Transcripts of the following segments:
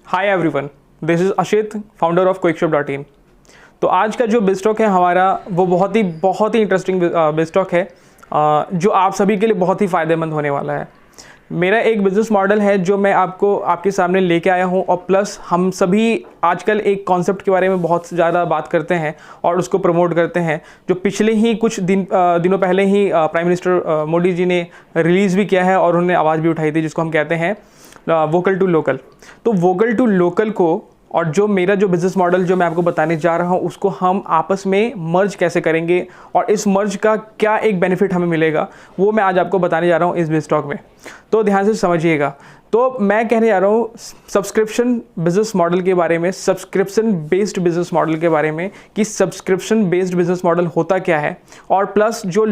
Hi everyone, this is Ashit, founder of quickshop in. तो आज का जो बिजस्टॉक है हमारा वो बहुत ही इंटरेस्टिंग बिजस्टॉक है जो आप सभी के लिए बहुत ही फ़ायदेमंद होने वाला है। मेरा एक बिज़नेस मॉडल है जो मैं आपके सामने लेके आया हूँ, और प्लस हम सभी आजकल एक कॉन्सेप्ट के बारे में बहुत ज़्यादा बात करते हैं और उसको प्रमोट करते हैं, जो पिछले ही कुछ दिनों पहले ही प्राइम मिनिस्टर मोदी जी ने रिलीज़ भी किया है और उन्होंने आवाज़ भी उठाई थी, जिसको हम कहते हैं वोकल टू लोकल। तो वोकल टू लोकल को और जो मेरा जो बिज़नेस मॉडल जो मैं आपको बताने जा रहा हूँ उसको हम आपस में मर्ज कैसे करेंगे और इस मर्ज का क्या एक बेनिफिट हमें मिलेगा, वो मैं आज आपको बताने जा रहा हूँ इस बिजस्टॉक में। तो ध्यान से समझिएगा। तो मैं कहने जा रहा हूँ सब्सक्रिप्शन बिजनेस मॉडल के बारे में, सब्सक्रिप्शन बेस्ड बिजनेस मॉडल के बारे में, कि सब्सक्रिप्शन बेस्ड बिजनेस मॉडल होता क्या है, और प्लस जो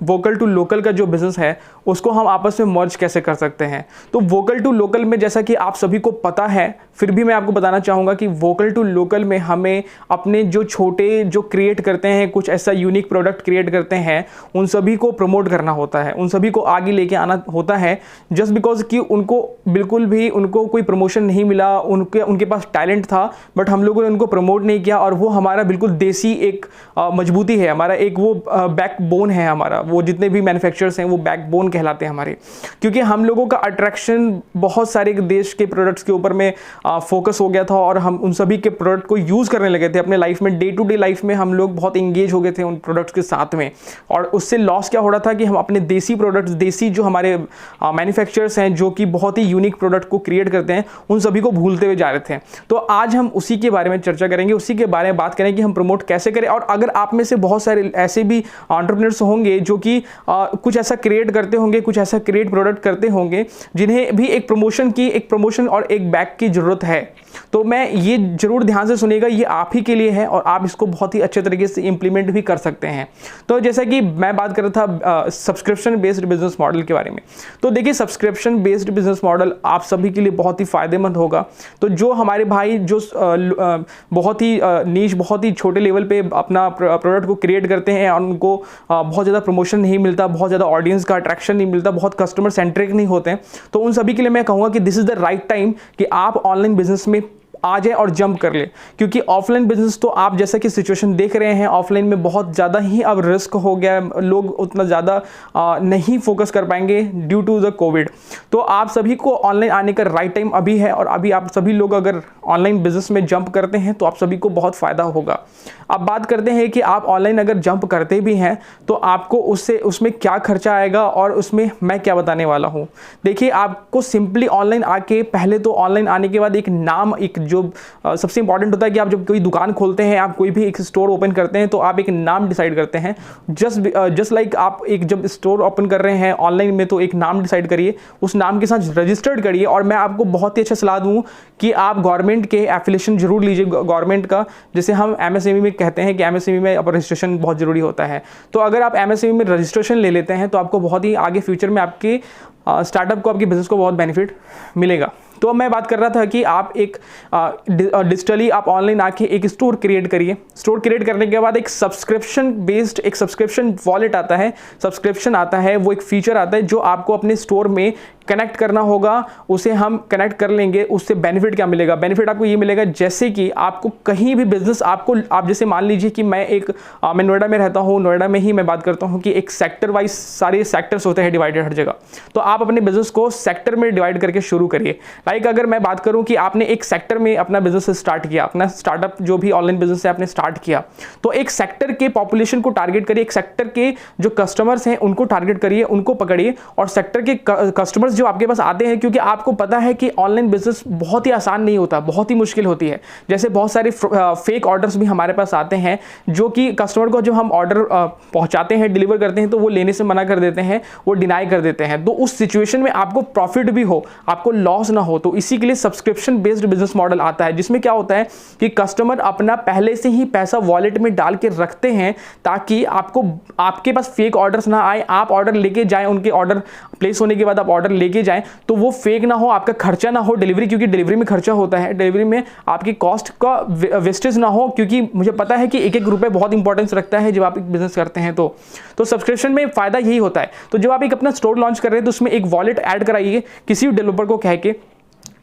वोकल टू लोकल का जो बिज़नेस है उसको हम आपस में मर्ज कैसे कर सकते हैं। तो वोकल टू लोकल में, जैसा कि आप सभी को पता है, फिर भी मैं आपको बताना चाहूँगा कि वोकल टू लोकल में हमें अपने जो छोटे जो क्रिएट करते हैं, कुछ ऐसा यूनिक प्रोडक्ट क्रिएट करते हैं, उन सभी को प्रमोट करना होता है, उन सभी को आगे लेके आना होता है। जस्ट बिकॉज कि उनको कोई प्रमोशन नहीं मिला, उनके पास टैलेंट था बट हम लोगों ने उनको प्रमोट नहीं किया, और वो हमारा बिल्कुल देसी एक मजबूती है, हमारा एक वो बैकबोन है हमारा। वो जितने भी मैन्युफैक्चरर्स हैं वो बैकबोन कहलाते हैं हमारे, क्योंकि हम लोगों का अट्रैक्शन बहुत सारे देश के प्रोडक्ट्स के ऊपर में फोकस हो गया था, और हम उन सभी के प्रोडक्ट को यूज़ करने लगे थे अपने लाइफ में। डे टू डे लाइफ में हम लोग बहुत इंगेज हो गए थे उन प्रोडक्ट्स के साथ में, और उससे लॉस क्या हो रहा था कि हम अपने देसी प्रोडक्ट्स, देसी जो हमारे मैन्युफैक्चरर्स हैं जो कि बहुत ही यूनिक प्रोडक्ट को क्रिएट करते हैं, उन सभी को भूलते हुए जा रहे थे। तो आज हम उसी के बारे में चर्चा करेंगे, उसी के बारे में बात करेंगे कि हम प्रमोट कैसे करें। और अगर आप में से बहुत सारे ऐसे भी एंटरप्रेन्योर्स होंगे जो कि कुछ ऐसा क्रिएट करते होंगे, कुछ ऐसा क्रिएट प्रोडक्ट करते होंगे जिन्हें भी एक प्रमोशन और एक बैक की ज़रूरत है, तो मैं ये जरूर ध्यान से सुनिएगा, ये आप ही के लिए है और आप इसको बहुत ही अच्छे तरीके से इंप्लीमेंट भी कर सकते हैं। तो जैसा कि मैं बात कर रहा था सब्सक्रिप्शन बेस्ड बिजनेस मॉडल के बारे में, तो देखिए सब्सक्रिप्शन बेस्ड बिजनेस मॉडल आप सभी के लिए बहुत ही फायदेमंद होगा। तो जो हमारे भाई जो बहुत ही नीश, बहुत ही छोटे लेवल पे अपना प्रोडक्ट को क्रिएट करते हैं और उनको बहुत ज़्यादा प्रमोशन नहीं मिलता, बहुत ज़्यादा ऑडियंस का अट्रैक्शन नहीं मिलता, बहुत कस्टमर सेंट्रिक नहीं होते हैं, तो उन सभी के लिए मैं कहूँगा कि this is the right time कि आप ऑनलाइन बिजनेस में आ जाए और जंप कर ले। क्योंकि ऑफलाइन बिजनेस तो आप जैसा कि सिचुएशन देख रहे हैं, ऑफलाइन में बहुत ज़्यादा ही अब रिस्क हो गया है, लोग उतना ज़्यादा नहीं फोकस कर पाएंगे ड्यू टू द कोविड। तो आप सभी को ऑनलाइन आने का राइट टाइम अभी है, और अभी आप सभी लोग अगर ऑनलाइन बिजनेस में जंप करते हैं तो आप सभी को बहुत फ़ायदा होगा। अब बात करते हैं कि आप ऑनलाइन अगर जंप करते भी हैं तो आपको उसमें क्या खर्चा आएगा और उसमें मैं क्या बताने वाला हूँ। देखिए, आपको सिंपली ऑनलाइन आके, पहले तो ऑनलाइन आने के बाद एक नाम, एक जो सबसे इंपॉर्टेंट होता है कि आप जब कोई दुकान खोलते हैं, आप कोई भी एक स्टोर ओपन करते हैं, तो आप एक नाम डिसाइड करते हैं। जस्ट लाइक आप एक जब स्टोर ओपन कर रहे हैं ऑनलाइन में, तो एक नाम डिसाइड करिए, उस नाम के साथ रजिस्टर्ड करिए। और मैं आपको बहुत ही अच्छा सलाह दूं कि आप गवर्नमेंट के एफिलिएशन जरूर लीजिए, गवर्नमेंट का, जैसे हम एमएसएमई में कहते हैं कि एमएसएमई में अब रजिस्ट्रेशन बहुत जरूरी होता है। तो अगर आप एमएसएमई में रजिस्ट्रेशन ले लेते हैं तो आपको बहुत ही आगे फ्यूचर में आपके स्टार्टअप को, आपके बिजनेस को बहुत बेनिफिट मिलेगा। तो मैं बात कर रहा था कि आप एक डिजिटली आप ऑनलाइन आके एक स्टोर क्रिएट करिए। स्टोर क्रिएट करने के बाद एक सब्सक्रिप्शन बेस्ड, एक सब्सक्रिप्शन वॉलेट आता है, सब्सक्रिप्शन आता है, वो एक फीचर आता है जो आपको अपने स्टोर में कनेक्ट करना होगा। उसे हम कनेक्ट कर लेंगे, उससे बेनिफिट क्या मिलेगा? बेनिफिट आपको ये मिलेगा, जैसे कि आपको कहीं भी बिजनेस, आप जैसे मान लीजिए कि मैं नोएडा में रहता हूँ, नोएडा में ही मैं बात करता हूँ कि एक सेक्टर वाइज सारे सेक्टर्स होते हैं डिवाइडेड हर जगह। तो आप अपने बिजनेस को सेक्टर में डिवाइड करके शुरू करिए। लाइक अगर मैं बात करूं कि आपने एक सेक्टर में अपना बिजनेस स्टार्ट किया, अपना स्टार्टअप जो भी ऑनलाइन बिजनेस है आपने स्टार्ट किया, तो एक सेक्टर के पॉपुलेशन को टारगेट करिए, एक सेक्टर के जो कस्टमर्स हैं उनको टारगेट करिए, उनको पकड़िए, और सेक्टर के कस्टमर्स जो आपके पास आते हैं, क्योंकि आपको पता है कि ऑनलाइन बिजनेस बहुत ही आसान नहीं होता, बहुत ही मुश्किल होती है। जैसे बहुत सारे फेक ऑर्डर्स भी हमारे पास आते हैं, जो कि कस्टमर को जब हम ऑर्डर पहुंचाते हैं, डिलीवर करते हैं, तो वो लेने से मना कर देते हैं, वो डिनाई कर देते हैं। तो उस सिचुएशन में आपको प्रॉफिट भी हो, आपको लॉस ना हो, तो इसी के लिए सब्सक्रिप्शन बेस्ड बिजनेस मॉडल आता है, जिसमें क्या होता है कि कस्टमर अपना पहले से ही पैसा वॉलेट में डाल के रखते हैं, ताकि आपके पास फेक ऑर्डर्स ना आए, आप ऑर्डर लेके जाएं, उनके ऑर्डर प्लेस होने के बाद आप ऑर्डर लेके जाएं, तो वो फेक ना हो, आपका खर्चा ना हो डिलीवरी, क्योंकि डिलीवरी में खर्चा होता है, डिलीवरी में आपकी कॉस्ट का वेस्टेज ना हो, क्योंकि मुझे पता है कि एक एक रुपए बहुत इंपॉर्टेंस रखता है जब आप एक बिजनेस करते हैं। तो सब्सक्रिप्शन में फायदा यही होता है। तो जब आप एक अपना स्टोर लॉन्च कर रहे हैं तो उसमें एक वॉलेट ऐड कराइए, किसी भी डेवलपर को कह के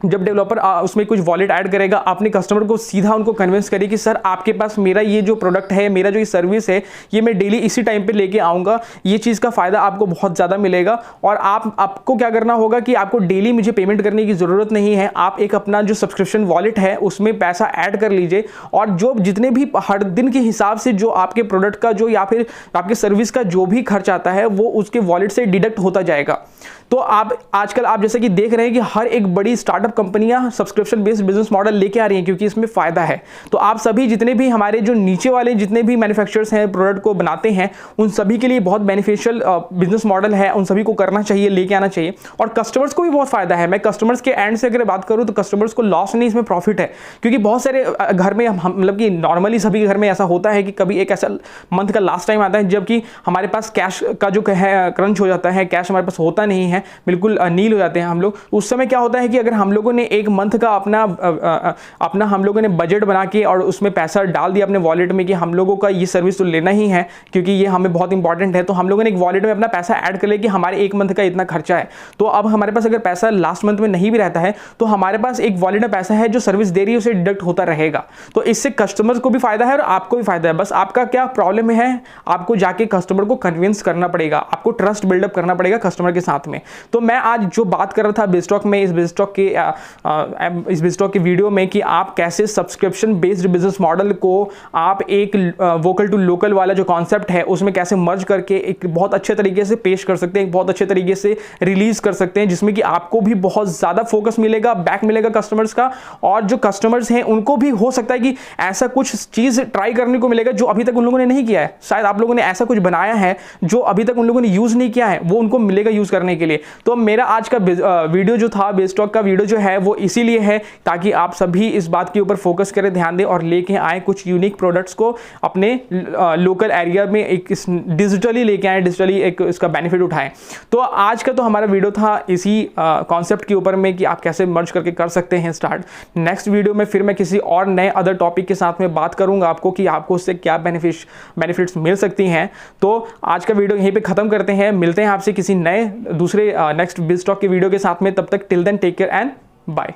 जब डेवलपर उसमें कुछ वॉलेट ऐड करेगा, अपने कस्टमर को सीधा उनको कन्विंस करिए कि सर आपके पास मेरा ये जो प्रोडक्ट है, मेरा जो ये सर्विस है, ये मैं डेली इसी टाइम पे लेके आऊँगा, ये चीज़ का फ़ायदा आपको बहुत ज़्यादा मिलेगा। और आपको क्या करना होगा कि आपको डेली मुझे पेमेंट करने की ज़रूरत नहीं है। आप एक अपना जो सब्सक्रिप्शन वॉलेट है उसमें पैसा ऐड कर लीजिए, और जो जितने भी हर दिन के हिसाब से जो आपके प्रोडक्ट का जो या फिर आपके सर्विस का जो भी खर्च आता है वो उसके वॉलेट से डिडक्ट होता जाएगा। तो आप आजकल आप जैसे कि देख रहे हैं कि हर एक बड़ी स्टार्टअप कंपनियां सब्सक्रिप्शन बेस्ड बिजनेस मॉडल लेके आ रही हैं, क्योंकि इसमें फ़ायदा है। तो आप सभी जितने भी हमारे जो नीचे वाले जितने भी मैन्युफैक्चरर्स हैं, प्रोडक्ट को बनाते हैं, उन सभी के लिए बहुत बेनिफिशियल बिजनेस मॉडल है, उन सभी को करना चाहिए, लेके आना चाहिए। और कस्टमर्स को भी बहुत फ़ायदा है। मैं कस्टमर्स के एंड से अगर बात करूँ तो कस्टमर्स को लॉस नहीं, इसमें प्रॉफिट है। क्योंकि बहुत सारे घर में मतलब कि नॉर्मली सभी घर में ऐसा होता है कि कभी एक ऐसा मंथ का लास्ट टाइम आता है जबकि हमारे पास कैश का जो है क्रंच हो जाता है, कैश हमारे पास होता नहीं है, बिल्कुल नील हो जाते हैं हम लोग। उस समय क्या होता है कि अगर हम लोगों ने एक मंथ का अपना हम लोगों ने बजट बना के और उसमें पैसा डाल दिया अपने वॉलेट में कि हम लोगों का ये सर्विस तो लेना ही है क्योंकि ये हमें बहुत इंपॉर्टेंट है, तो हम लोगों ने एक वॉलेट में अपना पैसा ऐड कर लिया कि हमारे एक मंथ का इतना खर्चा है। तो अब हमारे पास अगर पैसा लास्ट मंथ में नहीं भी रहता है तो हमारे पास एक वॉलेट में पैसा है जो सर्विस दे रही है उसे डिडक्ट होता रहेगा। तो इससे कस्टमर्स को भी फायदा है और आपको भी फायदा है। बस आपका क्या प्रॉब्लम है, आपको जाके कस्टमर को कन्विंस करना पड़ेगा, आपको ट्रस्ट बिल्डअप करना पड़ेगा कस्टमर के साथ में। तो मैं आज जो बात कर रहा था बिजस्टॉक में, इस बिजस्टॉक के वीडियो में कि आप कैसे सब्सक्रिप्शन बेस्ड बिजनेस मॉडल को आप एक वोकल टू लोकल वाला जो कॉन्सेप्ट है उसमें कैसे मर्ज करके एक बहुत अच्छे तरीके से पेश कर सकते हैं, एक बहुत अच्छे तरीके से रिलीज कर सकते हैं, जिसमें कि आपको भी बहुत ज़्यादा फोकस मिलेगा, बैक मिलेगा कस्टमर्स का। और जो कस्टमर्स हैं उनको भी हो सकता है कि ऐसा कुछ चीज़ ट्राई करने को मिलेगा जो अभी तक उन लोगों ने नहीं किया है। शायद आप लोगों ने ऐसा कुछ बनाया है जो अभी तक उन लोगों ने यूज़ नहीं किया है, वो उनको मिलेगा यूज़ करने के लिए। तो मेरा आज का वीडियो जो था, बिजस्टॉक का वीडियो जो है वो इसीलिए है ताकि आप सभी इस बात के ऊपर फोकस करें, ध्यान दें और लेके आए कुछ यूनिक प्रोडक्ट्स को अपने लोकल एरिया में एक डिजिटली लेके आए, डिजिटली एक इसका बेनिफिट उठाएं। तो आज का तो हमारा वीडियो था इसी कॉन्सेप्ट के ऊपर में कि आप कैसे मर्ज करके कर सकते हैं स्टार्ट। नेक्स्ट वीडियो में फिर मैं किसी और नए अदर टॉपिक के साथ में बात करूंगा आपको कि आपको उससे क्या बेनिफिट्स मिल सकती हैं। तो आज का वीडियो यहीं पे खत्म करते हैं, मिलते हैं आपसे किसी नए दूसरे नेक्स्ट बिजस्टॉक के वीडियो के साथ में। तब तक till then take care and bye.